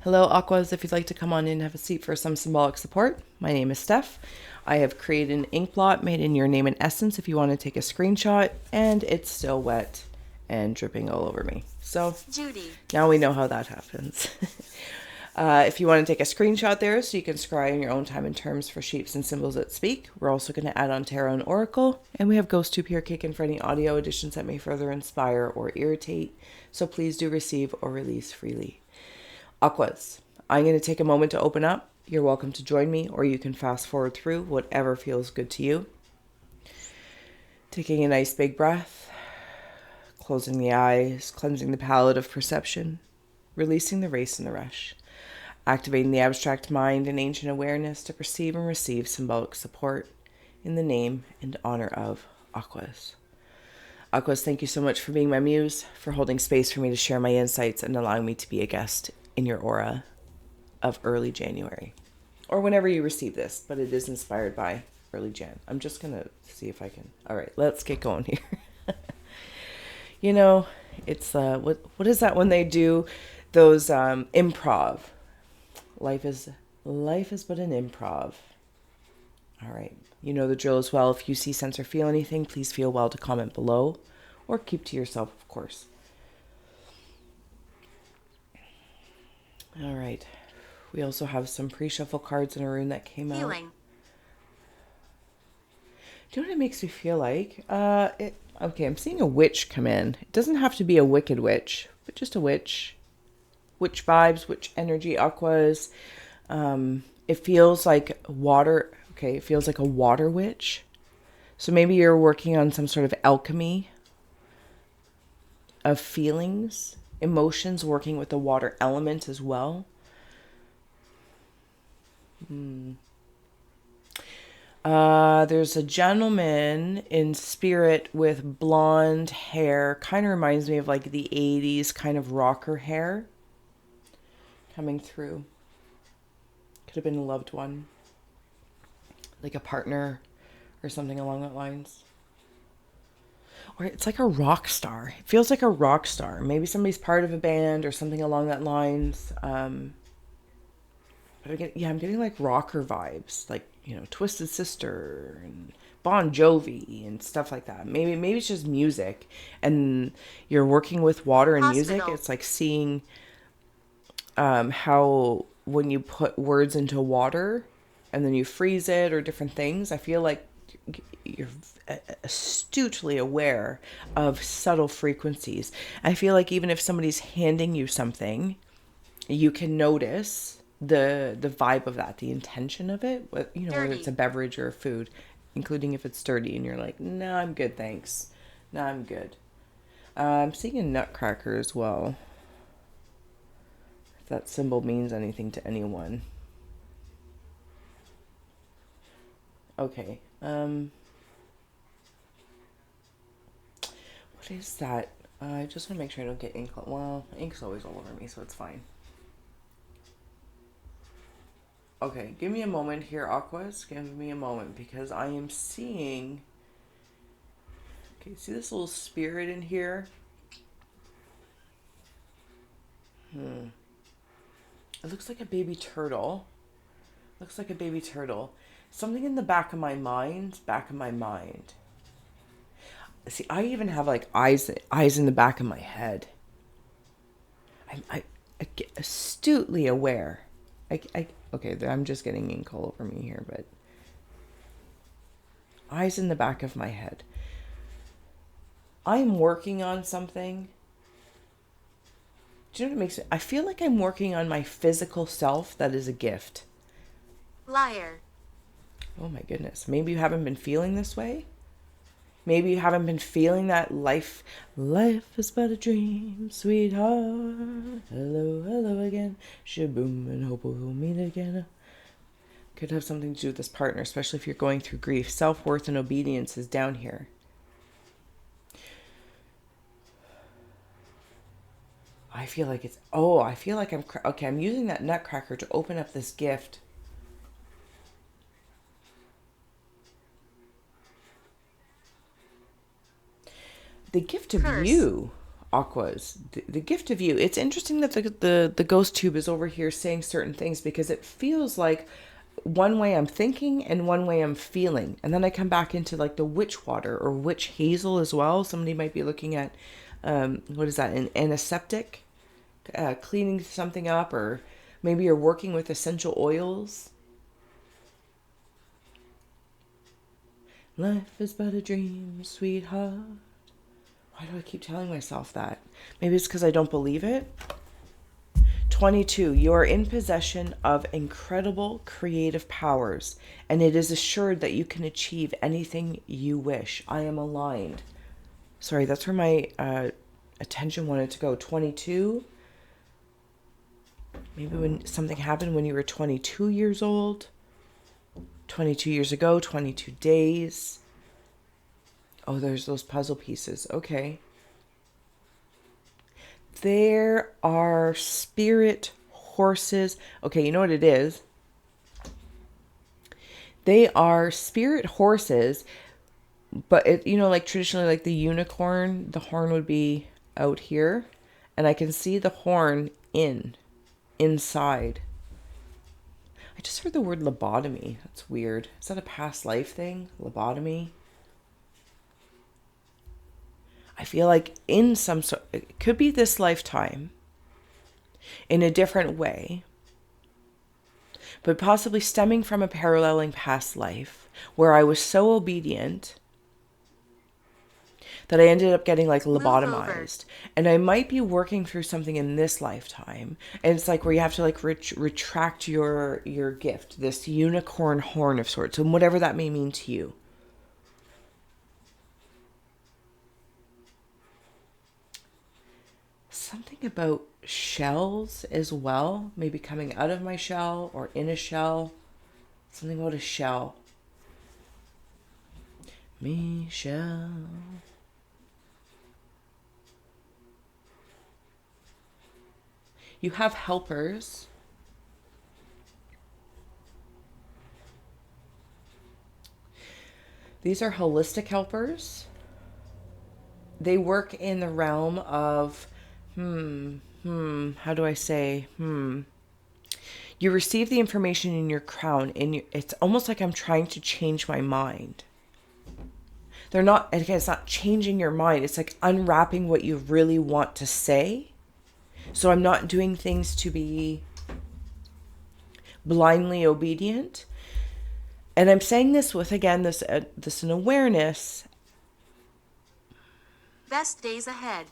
Hello, Aquas. If you'd like to come on in and have a seat for some symbolic support, my name is Steph. I have created an ink blot made in your name and essence if you want to take a screenshot, and it's still wet and dripping all over me. So Judy. now we know how that happens. If you want to take a screenshot there so you can scry in your own time and terms for shapes and symbols that speak, we're also going to add on tarot and oracle, and we have ghost tube here kicking for any audio additions that may further inspire or irritate, so please do receive or release freely. Aquas, I'm going to take a moment to open up. You're welcome to join me, or you can fast forward through, whatever feels good to you. Taking a nice big breath, closing the eyes, cleansing the palette of perception, releasing the race and the rush, activating the abstract mind and ancient awareness to perceive and receive symbolic support in the name and honor of Aquas. Aquas, thank you so much for being my muse, for holding space for me to share my insights and allowing me to be a guest in your aura of early January, or whenever you receive this, but it is inspired by early Jan. I'm just going to see if I can. All right, let's get going here. You know, it's what is that when they do those improv? Life is but an improv. All right. You know the drill as well. If you see, sense, or feel anything, please feel well to comment below or keep to yourself, of course. All right. We also have some pre-shuffle cards in a rune that came Healing. out. Do you know what it makes me feel like? Okay, I'm seeing a witch come in. It doesn't have to be a wicked witch, but just a witch. Witch vibes, witch energy, aquas. It feels like water. Okay, it feels like a water witch. So maybe you're working on some sort of alchemy of feelings, emotions, working with the water element as well. There's a gentleman in spirit with blonde hair. Kind of reminds me of like the 80s kind of rocker hair coming through. Could have been a loved one, like a partner or something along that lines. Or it's like a rock star. It feels like a rock star. Maybe somebody's part of a band or something along that lines. But I'm getting like rocker vibes, like, you know, Twisted Sister and Bon Jovi and stuff like that. Maybe it's just music, and you're working with water and music. Hospital. It's like seeing how when you put words into water and then you freeze it or different things. I feel like you're astutely aware of subtle frequencies. I feel like even if somebody's handing you something, you can notice the vibe of that, the intention of it, you know, whether it's a Dirty. beverage or a food, including if it's dirty and you're like, no, I'm good, thanks. No, I'm good. I'm seeing a nutcracker as well. If that symbol means anything to anyone. Okay. What is that? I just want to make sure I don't get ink. Well, ink's always all over me, so it's fine. Okay, give me a moment here, Aquas. Give me a moment because I am seeing. Okay, see this little spirit in here? It looks like a baby turtle. Looks like a baby turtle. Something in the back of my mind. Back of my mind. See, I even have like eyes in the back of my head. I get astutely aware. Okay, I'm just getting ink all over me here, but eyes in the back of my head. I'm working on something. Do you know what it makes me? I feel like I'm working on my physical self that is a gift. Liar. Oh my goodness. Maybe you haven't been feeling this way. Maybe you haven't been feeling that life is but a dream, sweetheart. Hello, hello again. Shaboom, and hope we'll meet again. Could have something to do with this partner, especially if you're going through grief. Self-worth and obedience is down here. I feel like I'm using that nutcracker to open up this gift. The gift of Curse. you. Aquas, the gift of you. It's interesting that the ghost tube is over here saying certain things, because it feels like one way I'm thinking and one way I'm feeling. And then I come back into like the witch water or witch hazel as well. Somebody might be looking at, what is that, an antiseptic, cleaning something up, or maybe you're working with essential oils. Life is but a dream, sweetheart. Why do I keep telling myself that? Maybe it's because I don't believe it. 22, you are in possession of incredible creative powers, and it is assured that you can achieve anything you wish. I am aligned. Sorry, that's where my attention wanted to go. 22, maybe when something happened when you were 22 years old. 22 years ago, 22 days. Oh, there's those puzzle pieces. Okay. There are spirit horses. Okay, you know what it is? They are spirit horses, but it, you know, like traditionally, like the unicorn, the horn would be out here, and I can see the horn inside. I just heard the word lobotomy. That's weird. Is that a past life thing? Lobotomy? I feel like in some sort, it could be this lifetime in a different way, but possibly stemming from a paralleling past life where I was so obedient that I ended up getting like lobotomized. And I might be working through something in this lifetime. And it's like where you have to like retract your gift, this unicorn horn of sorts, and whatever that may mean to you. Something about shells as well, maybe coming out of my shell or in a shell. Something about a shell. Michelle. You have helpers. These are holistic helpers. They work in the realm of, how do I say, You receive the information in your crown, and it's almost like I'm trying to change my mind. They're not, again, it's not changing your mind. It's like unwrapping what you really want to say. So I'm not doing things to be blindly obedient. And I'm saying this with, again, this an awareness. Best days ahead.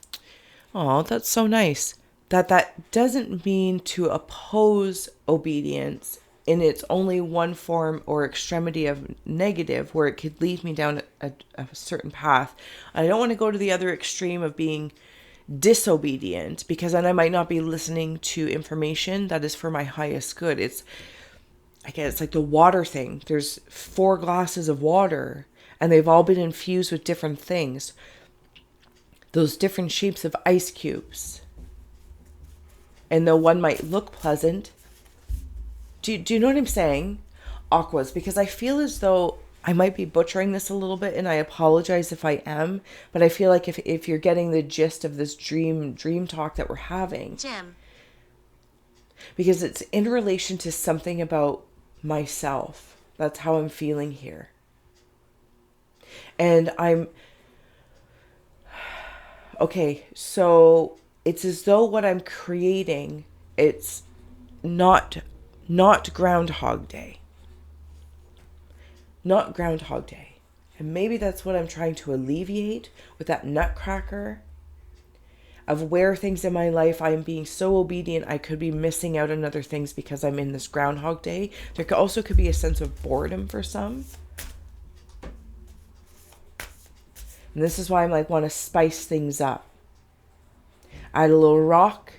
Oh, that's so nice. That doesn't mean to oppose obedience in its only one form or extremity of negative, where it could lead me down a certain path. I don't want to go to the other extreme of being disobedient, because then I might not be listening to information that is for my highest good. It's like the water thing. There's 4 glasses of water, and they've all been infused with different things. Those different shapes of ice cubes. And though one might look pleasant, do you know what I'm saying? Aquas, because I feel as though I might be butchering this a little bit, and I apologize if I am, but I feel like if you're getting the gist of this dream talk that we're having, Jim. because it's in relation to something about myself. That's how I'm feeling here. And okay, so it's as though what I'm creating, it's not Groundhog Day. Not Groundhog Day. And maybe that's what I'm trying to alleviate with that nutcracker of where things in my life I'm being so obedient I could be missing out on other things because I'm in this Groundhog Day. There also could be a sense of boredom for some. And this is why I'm like, want to spice things up. Add a little rock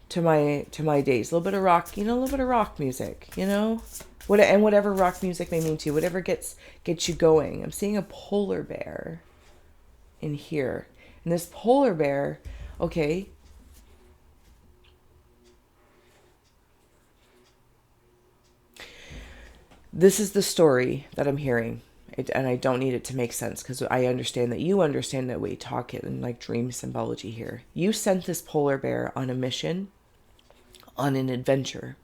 to my days. A little bit of rock, a little bit of rock music, and whatever rock music may mean to you, whatever gets you going. I'm seeing a polar bear in here. And this polar bear, okay. This is the story that I'm hearing. And I don't need it to make sense because I understand that you understand that we talk it in like dream symbology here. You sent this polar bear on a mission, on an adventure.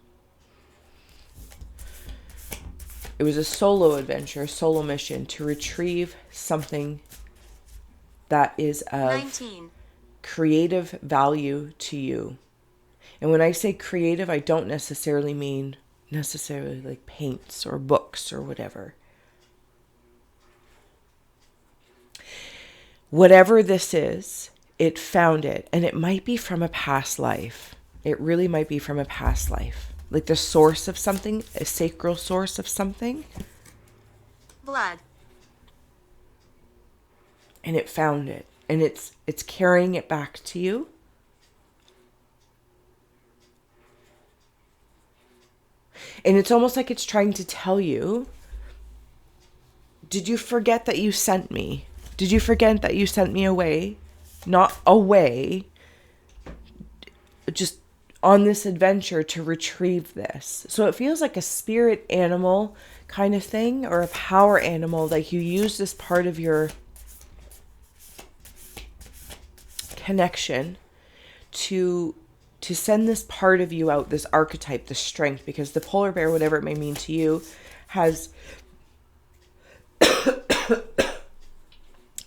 It was a solo adventure, solo mission to retrieve something that is of 19. creative value to you. And when I say creative, I don't necessarily mean like paints or books or whatever. Whatever this is, it found it. And it might be from a past life. It really might be from a past life. Like the source of something, a sacral source of something. Blood. And it found it. And it's carrying it back to you. And it's almost like it's trying to tell you, did you forget that you sent me? Did you forget that you sent me away? Not away. Just on this adventure to retrieve this. So it feels like a spirit animal kind of thing, or a power animal, like you use this part of your connection to send this part of you out, this archetype, this strength, because the polar bear, whatever it may mean to you, has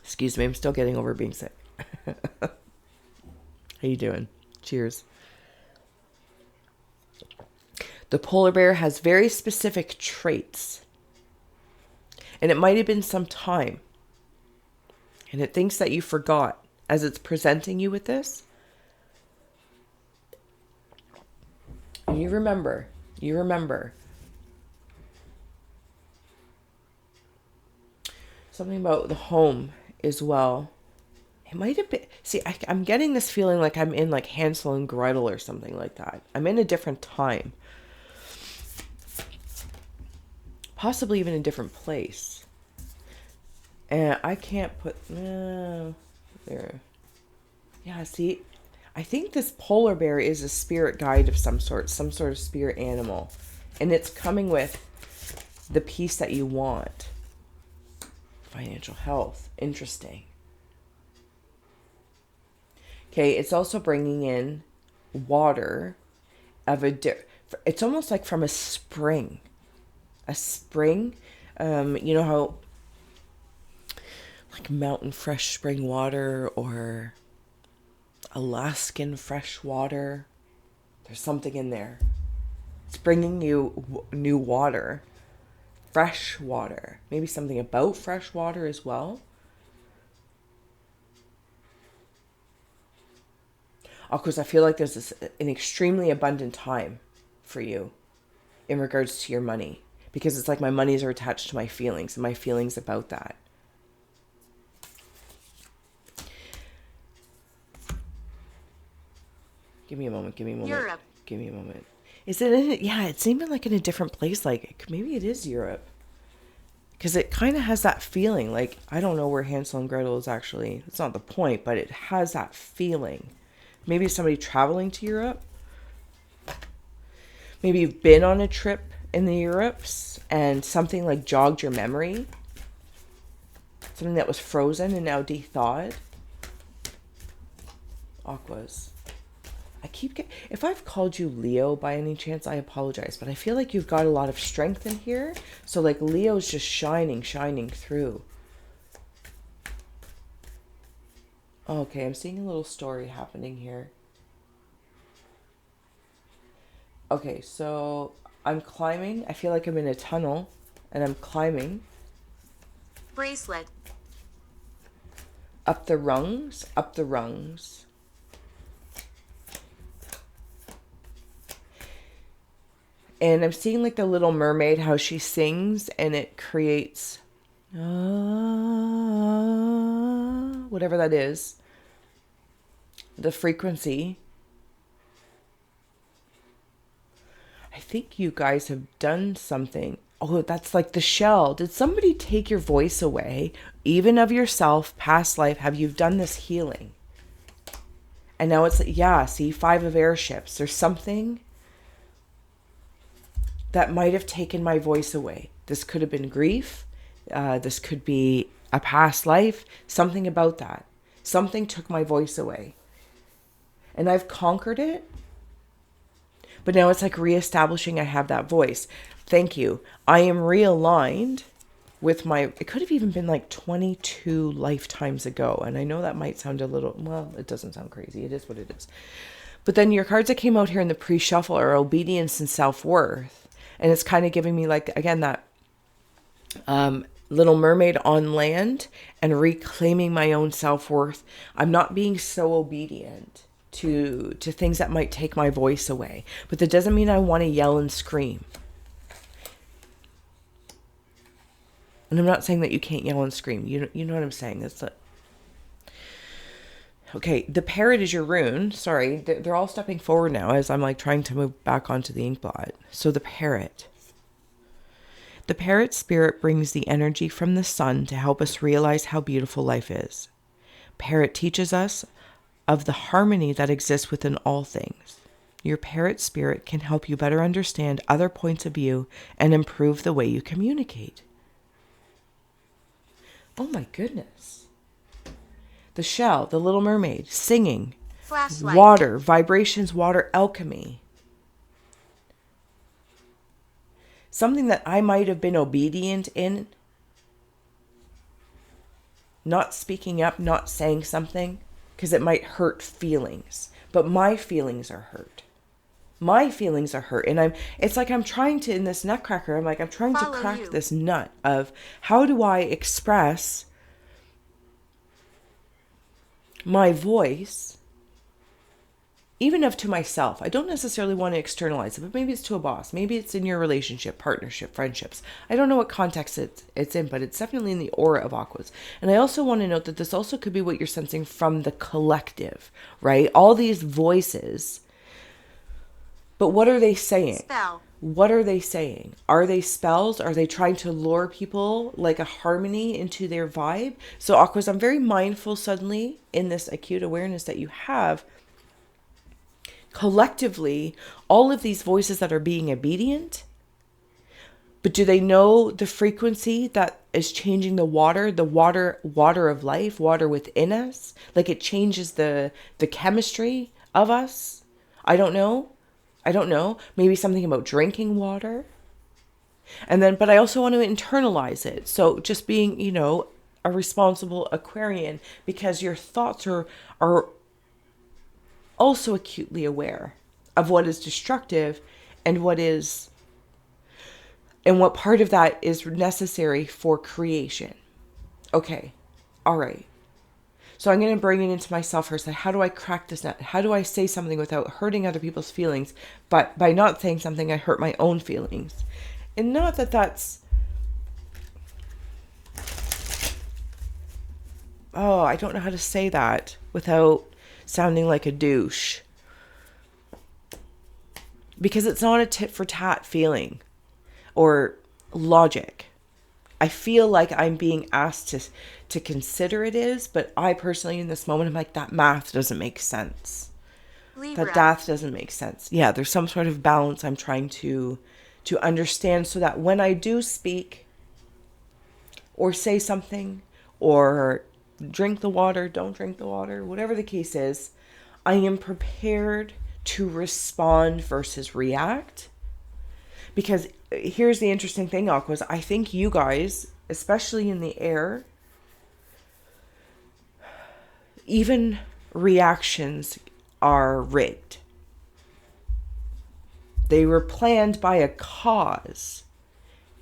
excuse me, I'm still getting over being sick. How you doing? Cheers. The polar bear has very specific traits. And it might have been some time. And it thinks that you forgot as it's presenting you with this. And you remember. Something about the home as well. It might have been... See, I'm getting this feeling like I'm in like Hansel and Gretel or something like that. I'm in a different time. Possibly even a different place. And I can't put... there. Yeah, see... I think this polar bear is a spirit guide of some sort of spirit animal. And it's coming with the piece that you want. Financial health. Interesting. Okay, it's also bringing in water of it's almost like from a spring. A spring. You know how like mountain fresh spring water or Alaskan fresh water. There's something in there. It's bringing you new water. Fresh water. Maybe something about fresh water as well. Of course, I feel like there's an extremely abundant time for you in regards to your money. Because it's like my monies are attached to my feelings and my feelings about that. Give me a moment. Europe. Give me a moment. Is it in it? Yeah, it's even like in a different place. Like maybe it is Europe. Because it kind of has that feeling. Like, I don't know where Hansel and Gretel is actually. That's not the point, but it has that feeling. Maybe somebody traveling to Europe. Maybe you've been on a trip in the Europes and something like jogged your memory. Something that was frozen and now de-thawed. Aquas. If I've called you Leo by any chance, I apologize, but I feel like you've got a lot of strength in here. So like Leo's just shining through. Okay, I'm seeing a little story happening here. Okay, so I'm climbing. I feel like I'm in a tunnel and I'm climbing. Bracelet. Up the rungs. And I'm seeing like the Little Mermaid, how she sings and it creates whatever that is. The frequency. I think you guys have done something. Oh, that's like the shell. Did somebody take your voice away? Even of yourself, past life, have you done this healing? And now it's, yeah, see, 5 of airships. There's something that might have taken my voice away. This could have been grief. This could be a past life, something about that. Something took my voice away. And I've conquered it. But now it's like reestablishing I have that voice. Thank you. I am realigned with my, it could have even been like 22 lifetimes ago. And I know that might sound a little, well, it doesn't sound crazy. It is what it is. But then your cards that came out here in the pre-shuffle are obedience and self-worth. And it's kind of giving me like, again, that Little Mermaid on land and reclaiming my own self-worth. I'm not being so obedient to things that might take my voice away. But that doesn't mean I want to yell and scream. And I'm not saying that you can't yell and scream. You know what I'm saying? That's like, okay, the parrot is your rune. Sorry, they're all stepping forward now as I'm like trying to move back onto the ink blot. So the parrot. The parrot spirit brings the energy from the sun to help us realize how beautiful life is. Parrot teaches us of the harmony that exists within all things. Your parrot spirit can help you better understand other points of view and improve the way you communicate. Oh my goodness. The shell, the Little Mermaid, singing, Flashlight. water, vibrations, water, alchemy. Something that I might have been obedient in, not speaking up, not saying something, because it might hurt feelings. But my feelings are hurt. My feelings are hurt. And it's like I'm trying to, in this nutcracker, I'm trying to crack this nut of how do I express my voice, even if to myself. I don't necessarily want to externalize it, but maybe it's to a boss. Maybe it's in your relationship, partnership, friendships. I don't know what context it's in, but it's definitely in the aura of Aquas. And I also want to note that this also could be what you're sensing from the collective, right? All these voices. But what are they saying? Spell. What are they saying? Are they spells? Are they trying to lure people like a harmony into their vibe? So Aquas, I'm very mindful suddenly in this acute awareness that you have. Collectively, all of these voices that are being obedient, but do they know the frequency that is changing the water of life, water within us? Like it changes the chemistry of us? I don't know. Maybe something about drinking water. And then, but I also want to internalize it. So just being, a responsible Aquarian, because your thoughts are also acutely aware of what is destructive and what part of that is necessary for creation. Okay. All right. So I'm going to bring it into myself first. Like, how do I crack this nut? How do I say something without hurting other people's feelings? But by not saying something, I hurt my own feelings. And not that that's... Oh, I don't know how to say that without sounding like a douche. Because it's not a tit for tat feeling or logic. I feel like I'm being asked to consider it is, but I personally in this moment, I'm like, that math doesn't make sense. Libra. That math doesn't make sense. Yeah, there's some sort of balance I'm trying to understand so that when I do speak or say something or drink the water, don't drink the water, whatever the case is, I am prepared to respond versus react. Because here's the interesting thing, Aquas. I think you guys, especially in the air, even reactions are rigged. They were planned by a cause.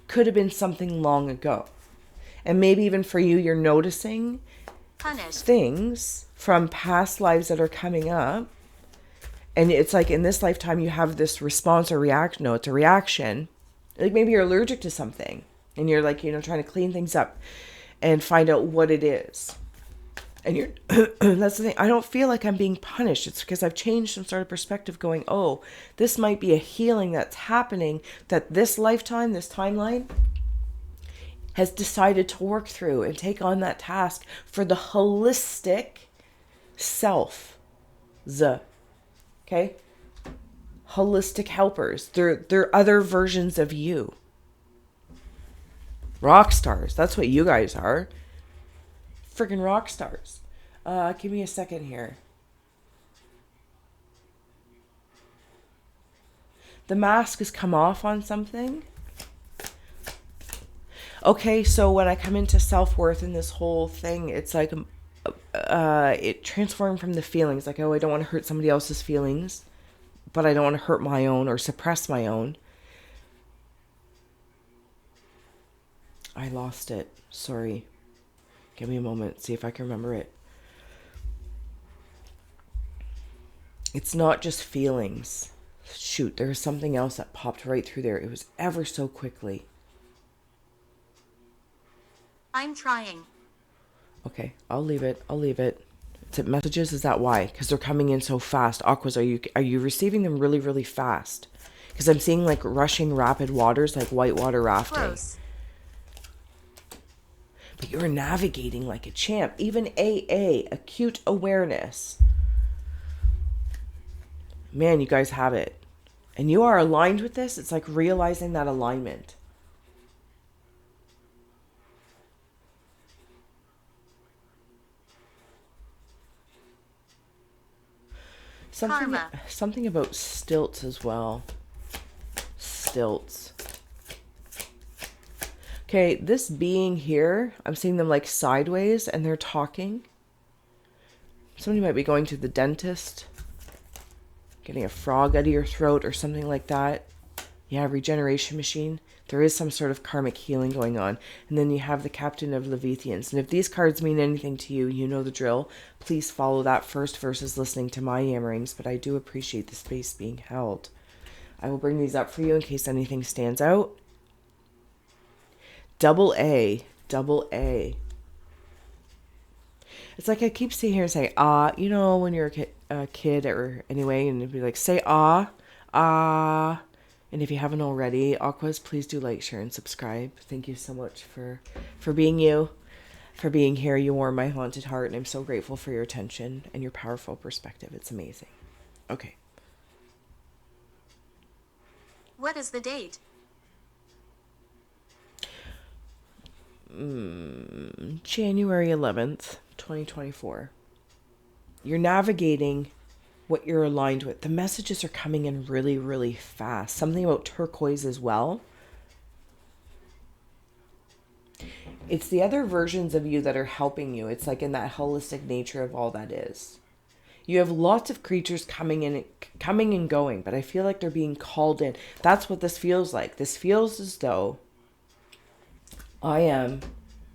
Could have been something long ago. And maybe even for you, you're noticing things from past lives that are coming up. And it's like in this lifetime, you have this response or reaction. No, it's a reaction. Like maybe you're allergic to something and you're like, trying to clean things up and find out what it is. And you're, that's the thing. I don't feel like I'm being punished. It's because I've changed some sort of perspective going, oh, this might be a healing that's happening that this lifetime, this timeline has decided to work through and take on that task for the holistic self. Okay? Holistic helpers. They're other versions of you. Rock stars. That's what you guys are. Freaking rock stars. Give me a second here. The mask has come off on something. Okay, so when I come into self-worth in this whole thing, it's like it transformed from the feelings. Like, oh, I don't want to hurt somebody else's feelings, but I don't want to hurt my own or suppress my own. I lost it. Sorry. Give me a moment. See if I can remember it. It's not just feelings. Shoot, there was something else that popped right through there. It was ever so quickly. I'm trying. Okay, I'll leave it. Is it messages? Is that why? Because they're coming in so fast. Aquas, are you receiving them really, really fast? Because I'm seeing like rushing rapid waters, like whitewater rafting. Close. But you're navigating like a champ. Even AA, acute awareness. Man, you guys have it. And you are aligned with this. It's like realizing that alignment. Something about stilts as well. Stilts. Okay, this being here, I'm seeing them like sideways and they're talking. Somebody might be going to the dentist, getting a frog out of your throat or something like that. Yeah, regeneration machine. There is some sort of karmic healing going on. And then you have the Captain of Leviathans. And if these cards mean anything to you, you know the drill. Please follow that first versus listening to my yammerings. But I do appreciate the space being held. I will bring these up for you in case anything stands out. Double A. It's like I keep sitting here and saying, you know, when you're a kid or anyway, and it'd be like, say ah. And if you haven't already, Aquas, please do like, share, and subscribe. Thank you so much for being you, for being here. You warm my haunted heart, and I'm so grateful for your attention and your powerful perspective. It's amazing. Okay. What is the date? January 11th, 2024. You're navigating what you're aligned with. The messages are coming in really, really fast. Something about turquoise as well. It's the other versions of you that are helping you. It's like in that holistic nature of all that is. You have lots of creatures coming and going, but I feel like they're being called in. That's what this feels like. This feels as though I am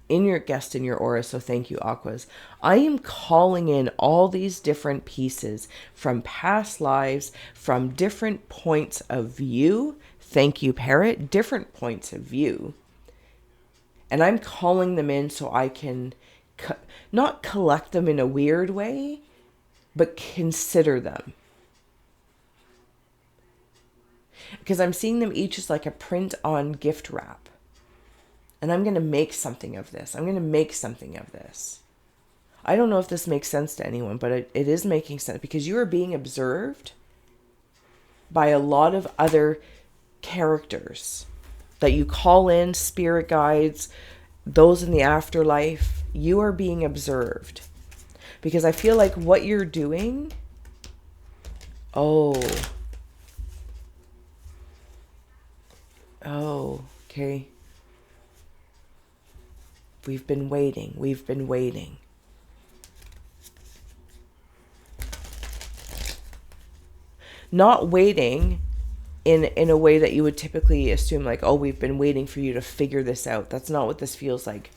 in your guest in your aura, so thank you, Aquas. I am calling in all these different pieces from past lives, from different points of view. Thank you, Parrot. Different points of view. And I'm calling them in so I can not collect them in a weird way, but consider them. Because I'm seeing them each as like a print on gift wrap. And I'm going to make something of this. I don't know if this makes sense to anyone, but it is making sense because you are being observed by a lot of other characters that you call in, spirit guides, those in the afterlife. You are being observed because I feel like what you're doing. Oh, okay. We've been waiting. Not waiting in a way that you would typically assume, like, oh, we've been waiting for you to figure this out. That's not what this feels like.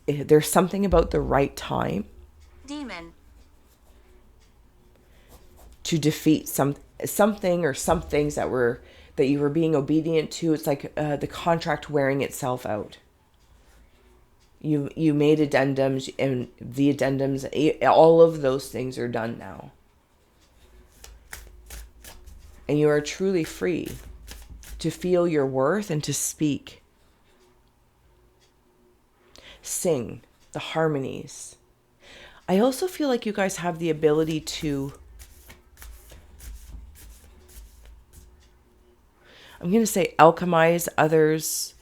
There's something about the right time. Demon. To defeat something or some things that you were being obedient to. It's like the contract wearing itself out. You made addendums, and the addendums, all of those things are done now. And you are truly free to feel your worth and to speak. Sing the harmonies. I also feel like you guys have the ability to, I'm going to say, alchemize others'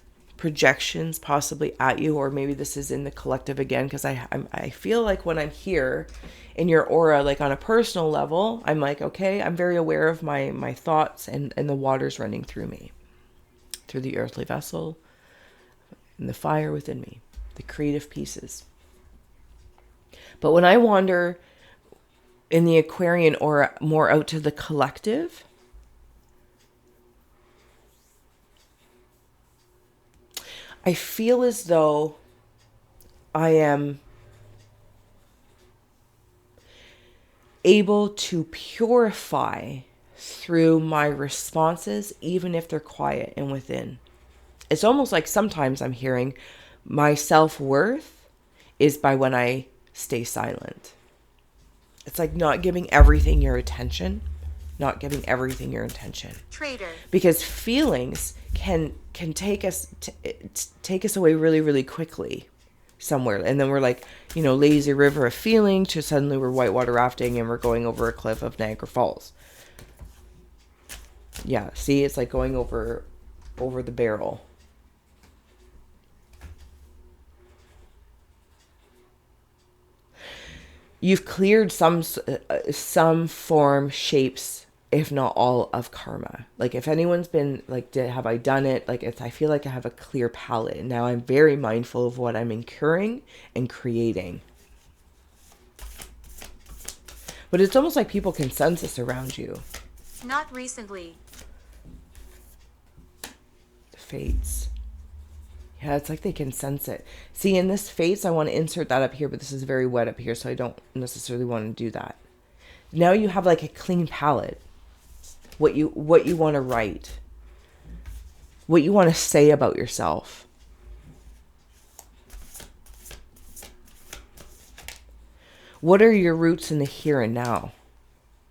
projections possibly at you, or maybe this is in the collective again, because I feel like when I'm here in your aura, like on a personal level, I'm like, okay, I'm very aware of my thoughts and the waters running through me, through the earthly vessel and the fire within me, the creative pieces. But when I wander in the Aquarian aura more out to the collective, I feel as though I am able to purify through my responses, even if they're quiet and within. It's almost like sometimes I'm hearing my self-worth is by when I stay silent. It's like not giving everything your attention, not giving everything your attention. Traitor. Because feelings can take us away really, really quickly somewhere, and then we're like, lazy river of feeling to suddenly we're whitewater rafting and we're going over a cliff of Niagara Falls. Yeah, see, it's like going over the barrel. You've cleared some form, shapes, if not all, of karma. Like if anyone's been like, have I done it? Like I feel like I have a clear palette. And now I'm very mindful of what I'm incurring and creating. But it's almost like people can sense this around you. Not recently. The fates. Yeah, it's like they can sense it. See, in this face, I want to insert that up here, but this is very wet up here, so I don't necessarily want to do that. Now you have like a clean palette. What you want to write. What you want to say about yourself. What are your roots in the here and now?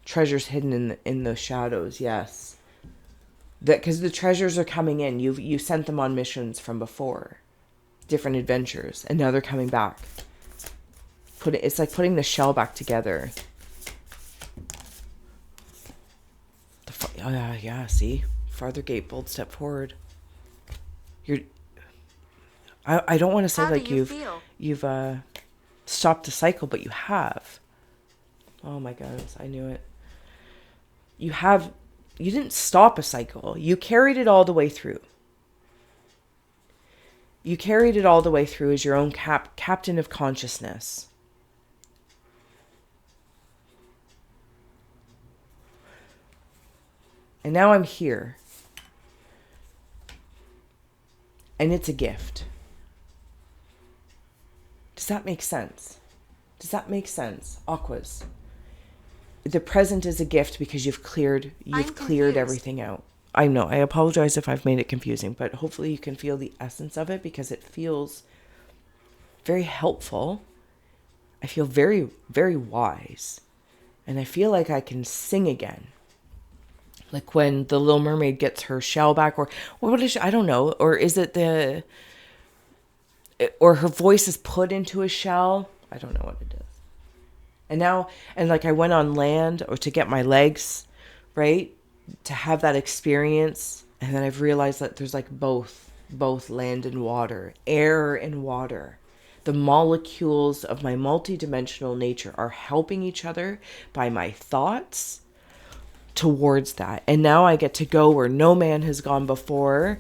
Treasures hidden in the shadows, yes. Because the treasures are coming in. You sent them on missions from before. Different adventures. And now they're coming back. It's like putting the shell back together. Yeah, see? Farther gate, bold step forward. I don't want to say like you've stopped the cycle, but you have. Oh my goodness, I knew it. You didn't stop a cycle. You carried it all the way through. You carried it all the way through as your own captain of consciousness. And now I'm here. And it's a gift. Does that make sense? Does that make sense? Aquas. The present is a gift because you've cleared everything out. I know. I apologize if I've made it confusing, but hopefully you can feel the essence of it because it feels very helpful. I feel very, very wise. And I feel like I can sing again. Like when the Little Mermaid gets her shell back, or what is she? I don't know. Or is it or her voice is put into a shell? I don't know what it is. And like I went on land or to get my legs, right? To have that experience. And then I've realized that there's like both land and water, air and water. The molecules of my multidimensional nature are helping each other by my thoughts towards that. And now I get to go where no man has gone before.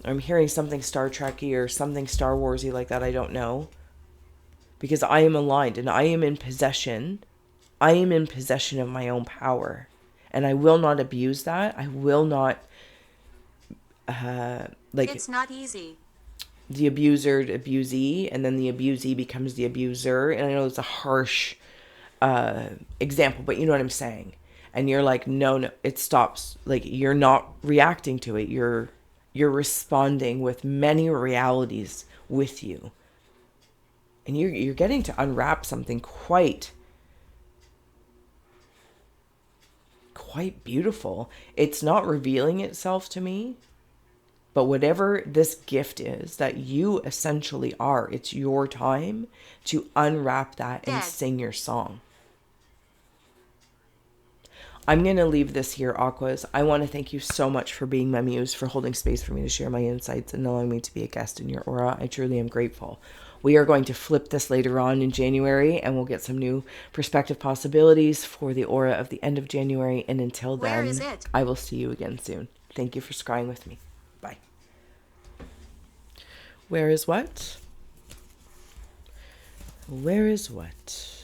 I'm hearing something Star Trek-y or something Star Wars-y like that. I don't know. Because I am aligned and I am in possession. I am in possession of my own power. And I will not abuse that. I will not, it's not easy. The abuser, abusee, and then the abusee becomes the abuser. And I know it's a harsh example, but you know what I'm saying. And you're like, no, it stops. Like, you're not reacting to it. You're responding with many realities with you. And you're getting to unwrap something quite beautiful. It's not revealing itself to me, but whatever this gift is that you essentially are, it's your time to unwrap that and sing your song. I'm going to leave this here, Aquas. I want to thank you so much for being my muse, for holding space for me to share my insights and allowing me to be a guest in your aura. I truly am grateful. We are going to flip this later on in January, and we'll get some new perspective possibilities for the aura of the end of January. And until Where then, is it? I will see you again soon. Thank you for scrying with me. Bye. Where is what? Where is what?